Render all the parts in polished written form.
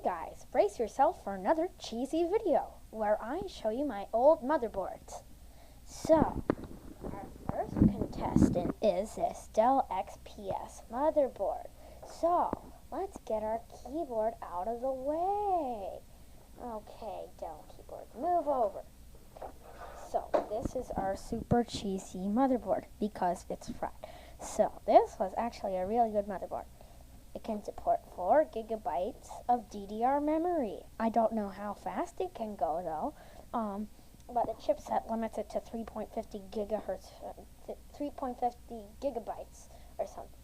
guys, brace yourself for another cheesy video where I show you my old motherboards. So, our first contestant is this Dell XPS motherboard. So, let's get our keyboard out of the way. Okay, Dell keyboard, move over. So, this is our super cheesy motherboard because it's fried. So, this was actually a really good motherboard. It can support 4 gigabytes of DDR memory. I don't know how fast it can go though, but the chipset limits it to 3.50 gigabytes or something.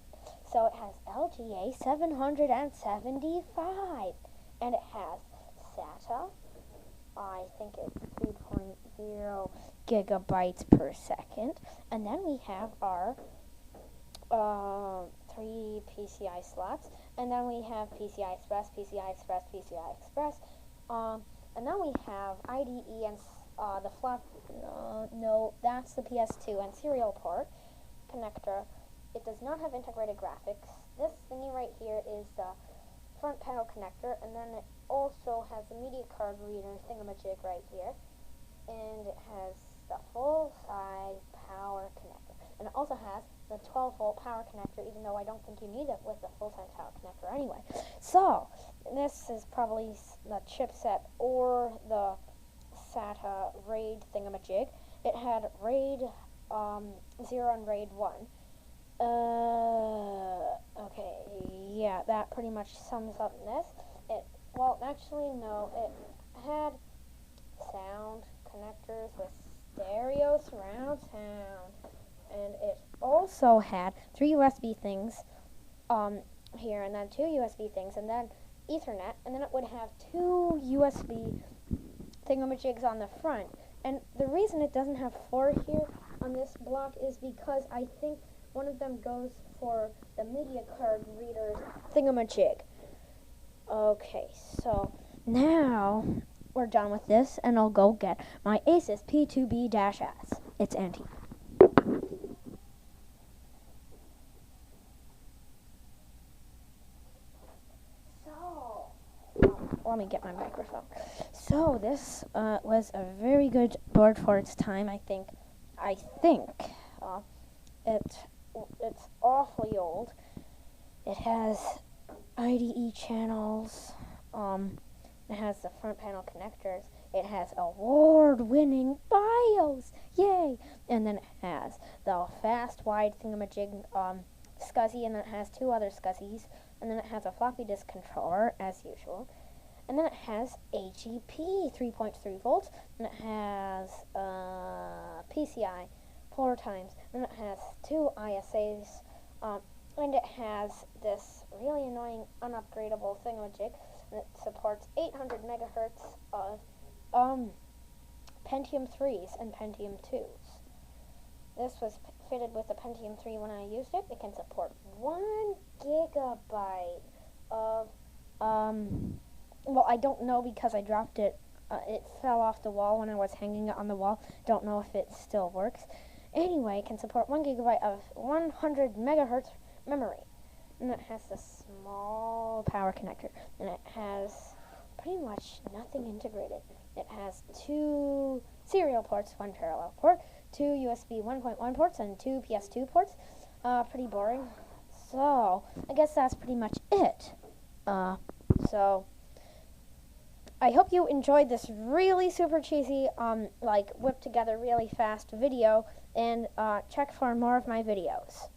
So it has LGA 775, and it has SATA. I think it's 3.0 gigabytes per second, and then we have our 3 PCI slots, and then we have PCI Express, PCI Express, PCI Express, and then we have IDE and the flop. No, that's the PS2 and serial port connector. It does not have integrated graphics. This thingy right here is the front panel connector, and then it also has the media card reader thingamajig right here, and it has the full-size power connector, and it also has the 12-volt power connector, even though I don't think you need it with the full-size power connector anyway. So, this is probably the chipset or the SATA RAID thingamajig. It had RAID 0 and RAID 1. Okay, yeah, that pretty much sums up this. Well, actually, no, it had sound connectors with stereo surround sound, and it also had 3 USB things here, and then 2 USB things, and then Ethernet, and then it would have 2 USB thingamajigs on the front. And the reason it doesn't have 4 here on this block is because I think one of them goes for the media card reader thingamajig. Okay, so now we're done with this, and I'll go get my Asus P2B-S. It's antique. Let me get my microphone. So this was a very good board for its time. I think it's awfully old. It has IDE channels. It has the front panel connectors. It has award-winning BIOS. Yay! And then it has the fast wide thingamajig SCSI, and then it has 2 other SCSIs, and then it has a floppy disk controller as usual. And then it has AGP 3.3 volts, and it has PCI 4 times, and it has 2 ISAs, and it has this really annoying unupgradable thingamajig, and it supports 800 megahertz of Pentium 3s and Pentium 2s. This was fitted with a Pentium 3 when I used it. It can support 1 gigabyte of well, I don't know because I dropped it. It fell off the wall when I was hanging it on the wall. Don't know if it still works. Anyway, it can support 1 gigabyte of 100 megahertz memory. And it has this small power connector. And it has pretty much nothing integrated. It has 2 serial ports, 1 parallel port, 2 USB 1.1 ports, and 2 PS2 ports. Pretty boring. So, I guess that's pretty much it. So I hope you enjoyed this really super cheesy, whipped together really fast video, and check for more of my videos.